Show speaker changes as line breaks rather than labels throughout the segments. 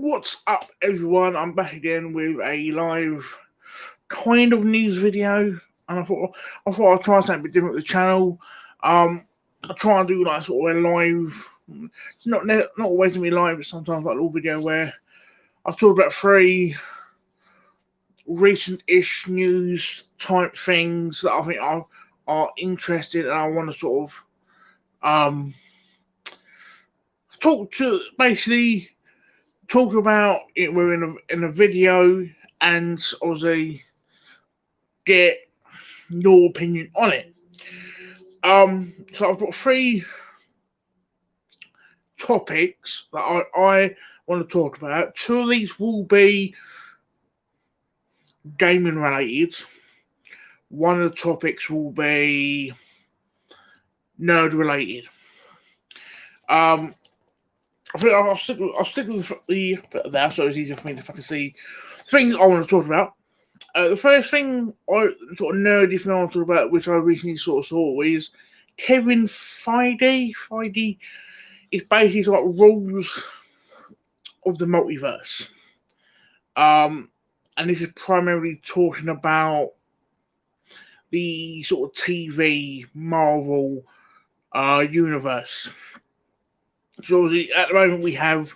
What's up, everyone? I'm back again with a live kind of news video, and I thought I'd try something a bit different with the channel. I try and do like sort of a live, not always gonna be live, but sometimes like a little video where I talk about three recent-ish news type things that I think are interested, and I want to sort of talk to basically talk about it. We're in a video and obviously get your opinion on it. So I've got three topics that I want to talk about. Two of these will be gaming related. One of the topics will be nerd related. Um, I think I'll stick with the there, so it's easier for me to fucking see things I want to talk about. The first thing I sort of nerdy thing I want to talk about, which I recently sort of saw, is Kevin Feige. Feige is basically like rules of the multiverse. Um, and this is primarily talking about the sort of TV Marvel universe. So obviously, at the moment we have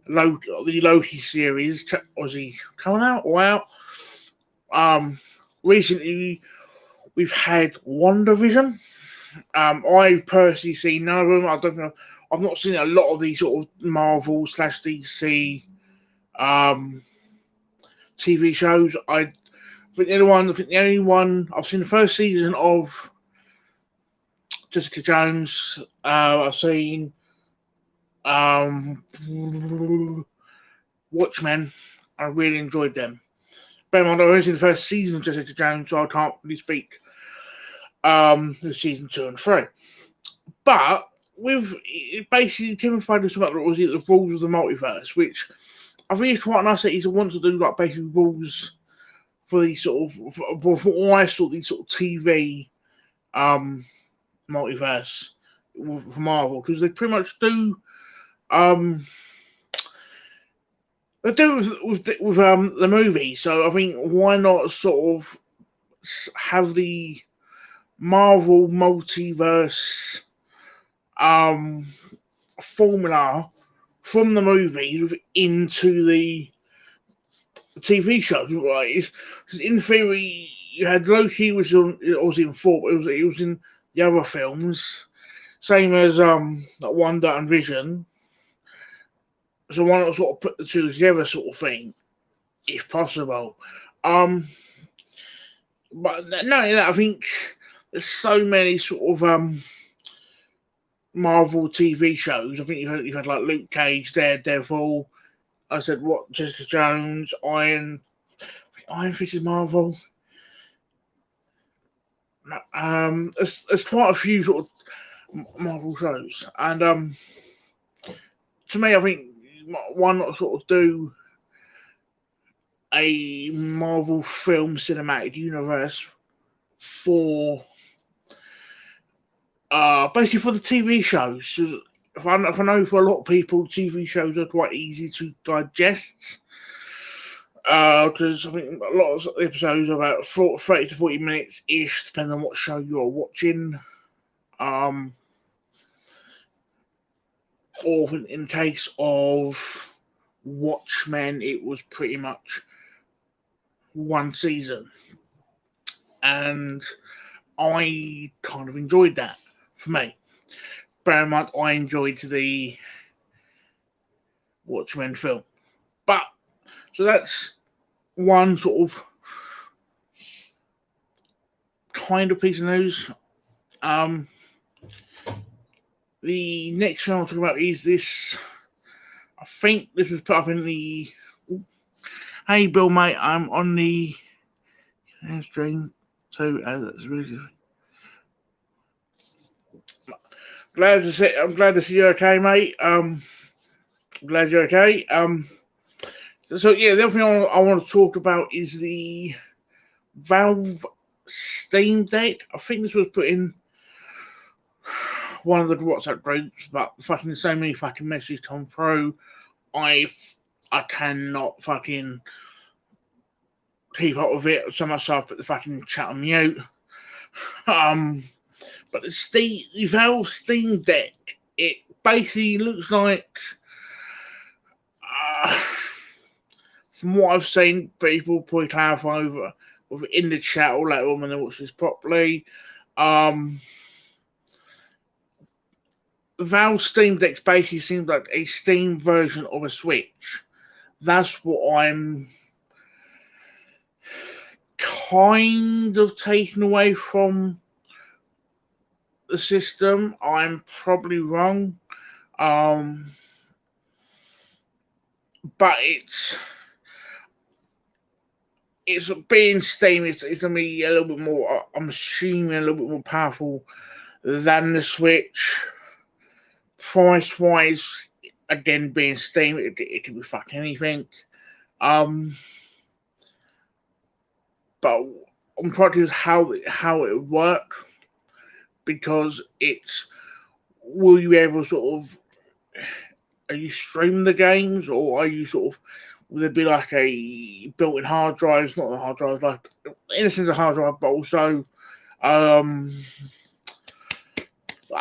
the Loki series, obviously coming out or out. Recently we've had WandaVision. I've personally seen none of them. I don't know. I've not seen a lot of these sort of Marvel slash DC um, TV shows. I think the only one I've seen the first season of Jessica Jones. I've seen um, Watchmen. I really enjoyed them. Bear in mind, I've only seen the first season of Jessica Jones, so I can't really speak the season 2 and 3. But with basically Tim Feige talking about the rules of the multiverse, which I think it's quite nice that he wants to do like basically rules for these sort of for all I saw these sort of TV um multiverse for Marvel, because they pretty much do um they do with the movie. So I think why not sort of have the Marvel multiverse um formula from the movies into the TV shows, right? Because in theory, you had Loki, which was obviously in four, but it was in the other films, same as like Wanda and Vision. So why not sort of put the two together, sort of thing, if possible. Um, but not only that, I think there's so many sort of Marvel TV shows. I think you've had like Luke Cage, Daredevil. I said what Jessica Jones, Iron Fist is Marvel. There's quite a few sort of Marvel shows, and to me, I think why not sort of do a Marvel film cinematic universe for basically for the TV shows. So if I know for a lot of people, TV shows are quite easy to digest. Because I think a lot of episodes are about 30 to 40 minutes ish, depending on what show you're watching. Um, or in case of Watchmen, it was pretty much one season, and I kind of enjoyed that. For me, bear in mind, I enjoyed the Watchmen film, but so that's one sort of kind of piece of news. Um, the next thing I'll talk about is this. I think this was put up in the. Hey, Bill, mate, I'm on the stream too. That's really I'm glad to see you okay, mate. I'm glad you're okay. So yeah, the other thing I want to talk about is the Valve Steam Deck. I think this was put in one of the WhatsApp groups, but fucking so many fucking messages come through. I I cannot fucking keep up with it. So myself put the fucking chat on mute. But the Valve Steam Deck, it basically looks like, from what I've seen, people probably clarify over in the chat or later on when they watch this properly. Valve Steam Deck basically seems like a Steam version of a Switch. That's what I'm kind of taking away from the system. I'm probably wrong. But it's being Steam, it's going to be a little bit more, I'm assuming, a little bit more powerful than the Switch. Price wise, again, being Steam, it could be fucking anything. But I'm quite curious how it would work, because it's, will you ever sort of, are you streaming the games, or are you sort of, will there be like a built-in hard drive? Not a hard drive, like in a sense a hard drive, but also a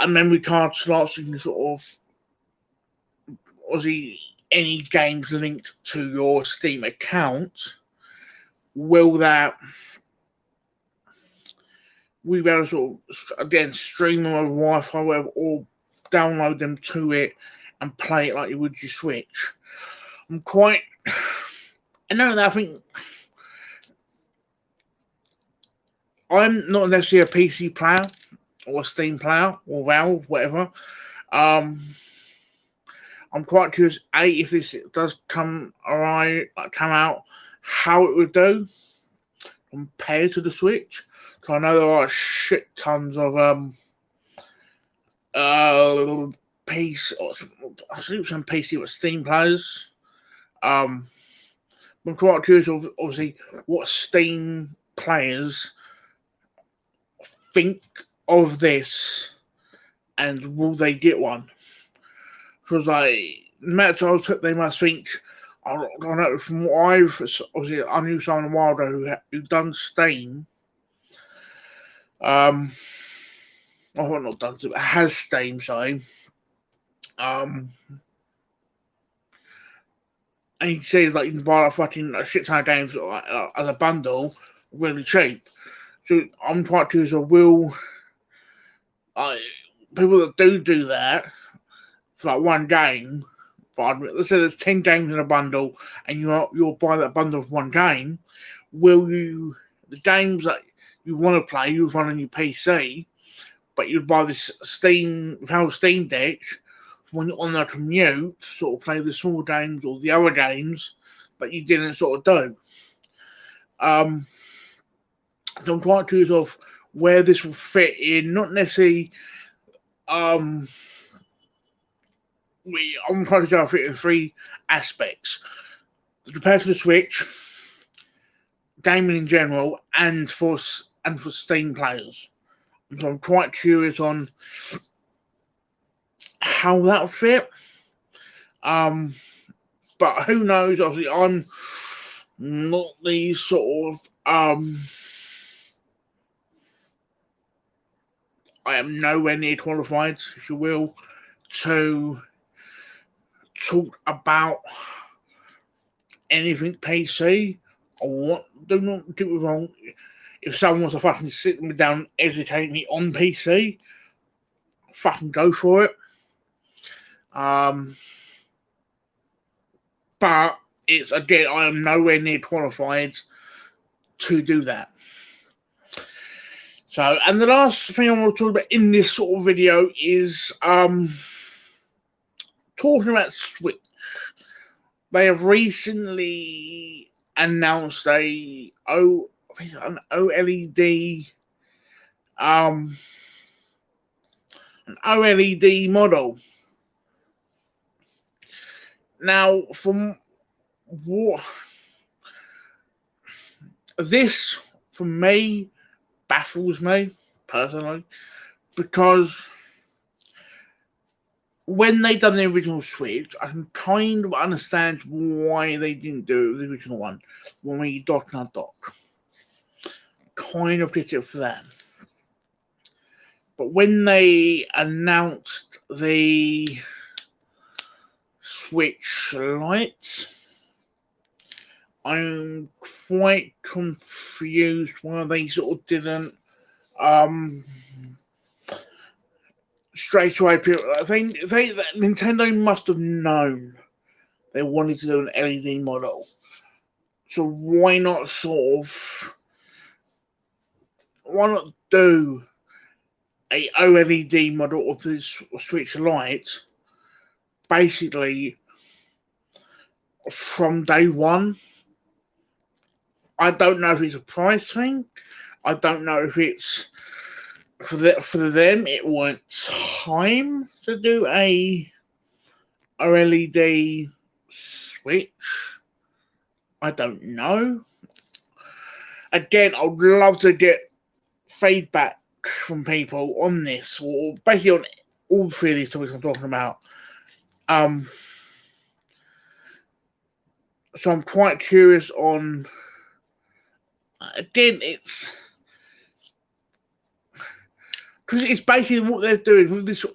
memory card slot, so you can sort of, obviously, any games linked to your Steam account, will that, we be able to sort of, again, stream them over Wi-Fi, whatever, or download them to it and play it like you would your Switch? I know that I think I'm not necessarily a PC player or a Steam player or Valve, whatever. I'm quite curious, if this does come out, how it would do compared to the Switch. So I know there are shit tons of PC, I think some PC with Steam players. I'm quite curious of, obviously, what Steam players think of this, and will they get one? Because, like, no matter what, they must think, I don't know, from what obviously, I knew someone a while ago who done Steam. Well, not done, but has Steam, sorry. And he says, like, you can buy a shit ton of games as a bundle, really cheap. So I'm quite curious of, will people that do that for like one game, but let's say there's 10 games in a bundle, and you'll buy that bundle for one game, will you, the games that you want to play, you'll run on your PC, but you'd buy this Valve Steam Deck when you're on the commute to sort of play the small games or the other games that you didn't sort of do. So I'm quite curious of where this will fit in, not necessarily. I'm quite curious how it fit in three aspects: compared to the Switch, gaming in general, and for Steam players. So I'm quite curious on how that'll fit. But who knows? Obviously, I'm not the sort of I am nowhere near qualified, if you will, to talk about anything PC. Do not get me wrong. If someone wants to fucking sit me down and educate me on PC, fucking go for it. But it's, again, I am nowhere near qualified to do that. So, and the last thing I want to talk about in this sort of video is talking about Switch. They have recently announced an OLED model. Now, from what this, for me, baffles me personally, because when they done the original Switch, I can kind of understand why they didn't do it with the original one. When we dock and undock. Kind of get it for them. But when they announced the Switch Lite, I'm quite confused why they sort of didn't straight away. Nintendo must have known they wanted to do an LED model, so why not do a OLED model of this Switch Lite basically from day one? I don't know if it's a price thing. I don't know if it's for them. It weren't time to do a OLED Switch. I don't know. Again, I would love to get feedback from people on this, or basically on all three of these topics I'm talking about. So I'm quite curious on. Again, because it's basically what they're doing with this.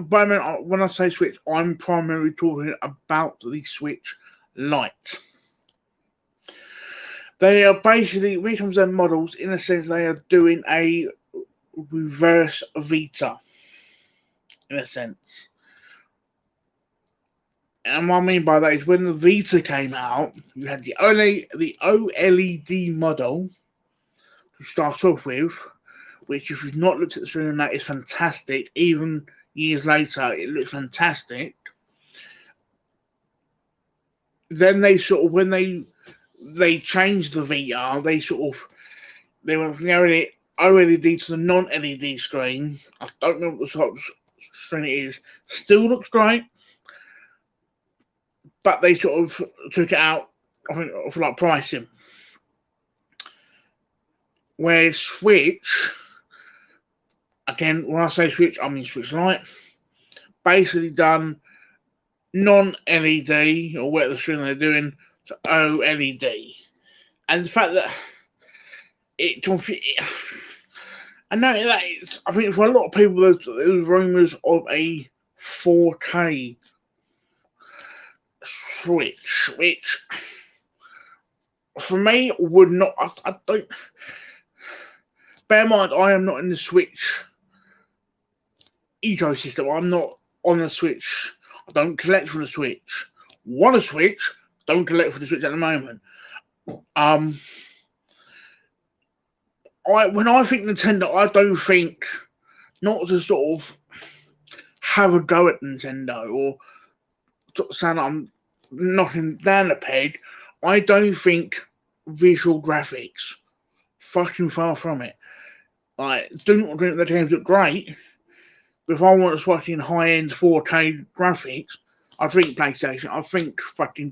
When I say Switch, I'm primarily talking about the Switch Lite. They are basically, when it comes to their models, in a sense, they are doing a reverse Vita, in a sense. And what I mean by that is when the Vita came out, you had the OLED model to start off with, which if you've not looked at the screen on that, is fantastic. Even years later, it looks fantastic. Then they sort of, when they changed the VR, they went from the OLED to the non-LED screen. I don't know what the sort of screen it is. Still looks great, but they sort of took it out, I think, for like pricing. Whereas Switch, again, when I say Switch, I mean Switch Lite, basically done non-LED, or whatever the screen they're doing, to OLED. And the fact that I know that I think for a lot of people, there's rumours of a 4K Switch, which for me would not. I don't. Bear in mind, I am not in the Switch ecosystem. I'm not on the Switch. I don't collect for the Switch. Want a Switch? Don't collect for the Switch at the moment. When I think Nintendo, I don't think not to sort of have a go at Nintendo or saying I'm knocking down the peg. I don't think visual graphics. Fucking far from it. Like, do not think the games look great. But if I want to fucking high-end 4K graphics, I think PlayStation. I think fucking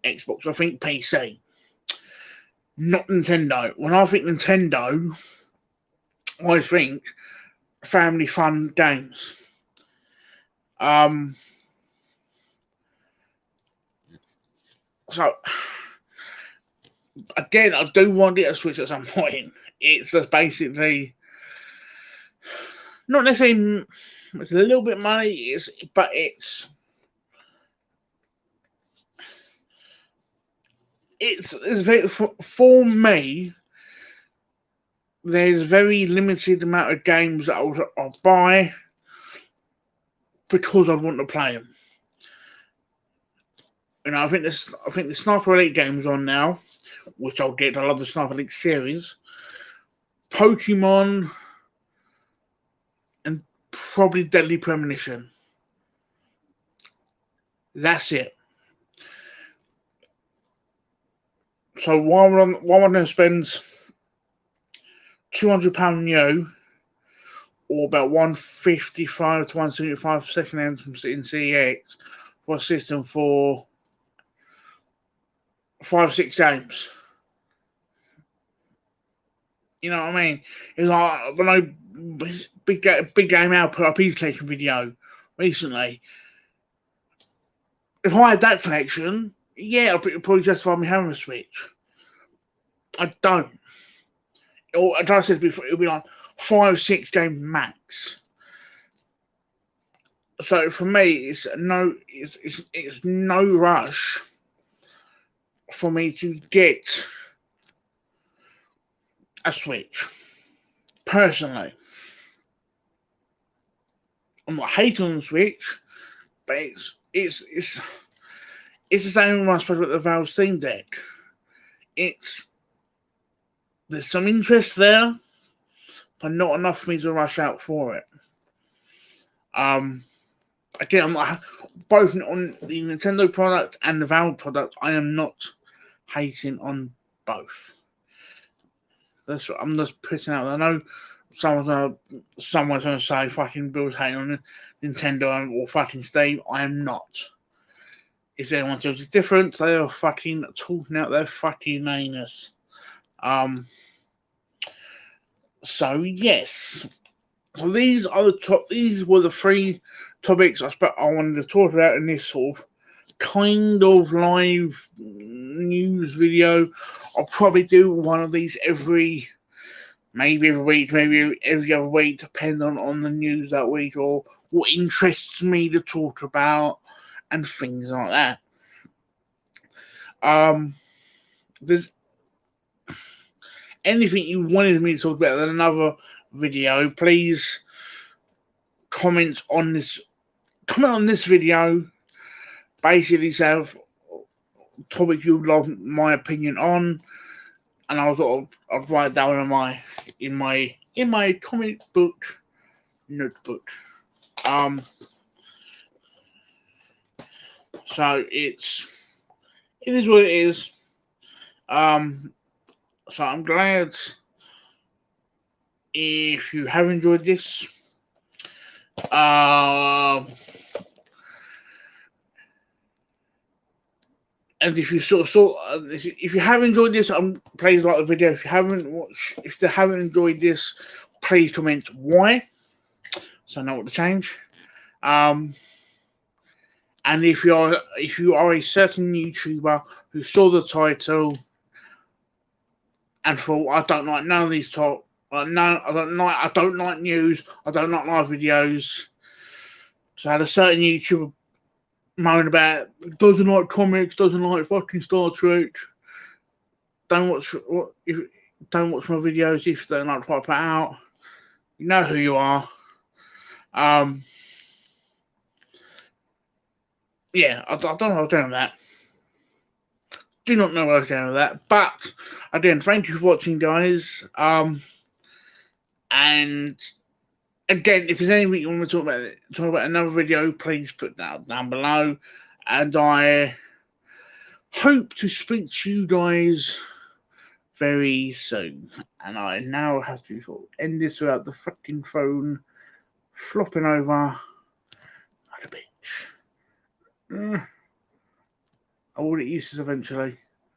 Xbox. I think PC. Not Nintendo. When I think Nintendo, I think family fun games. So again, I do want to get a Switch at some point. It's just basically not necessarily. It's a little bit money, but it's very, for me. There's very limited amount of games that I'll buy because I want to play them. You know, I think the Sniper Elite game's on now, which I'll get. I love the Sniper Elite series. Pokemon and probably Deadly Premonition. That's it. So why would I going to spend £200 new, or about 155 to 175 second hand from in CEX for a system for 5-6 games? You know what I mean? It's like when Big Game Out put up his collection video recently. if I had that collection, yeah, it'd probably justify me having a Switch. I don't. Or as I said before, it'll be like 5-6 games max. So for me, it's no rush for me to get a Switch. Personally, I'm not hating on the Switch, but it's the same when I spoke about the Valve Steam Deck. There's some interest there, but not enough for me to rush out for it. Again, I'm not both on the Nintendo product and the Valve product. I am not hating on both. That's what I'm just putting out. I know someone's gonna say fucking Bill's hating on Nintendo or fucking Steam. I am not. If anyone else is different, they are fucking talking out their fucking anus. So yes. So these were the 3 topics I wanted to talk about in this sort of kind of live news video. I'll probably do one of these maybe every week, maybe every other week, depending on the news that week or what interests me to talk about and things like that. There's anything you wanted me to talk about in another video, please comment on this video. Basically say topic you'd love my opinion on, and I'll write down in my comic book notebook. So it is what it is. So I'm glad if you have enjoyed this. And if you if you have enjoyed this, please like the video. If they haven't enjoyed this, please comment why, so I know what to change. And if you are a certain YouTuber who saw the title and thought, I don't like none of these I don't like news, I don't like live videos. So I had a certain YouTuber moan about doesn't like comics, doesn't like fucking Star Trek. Don't watch my videos if you don't like what I put out. You know who you are. Yeah, I don't know what I was doing with that. Do not know what I was doing with that. But again, thank you for watching, guys. And again, if there's anything you want to talk about another video, please put that down below. And I hope to speak to you guys very soon. And I now have to sort of end this without the fucking phone flopping over like a bitch. I will get used to this eventually.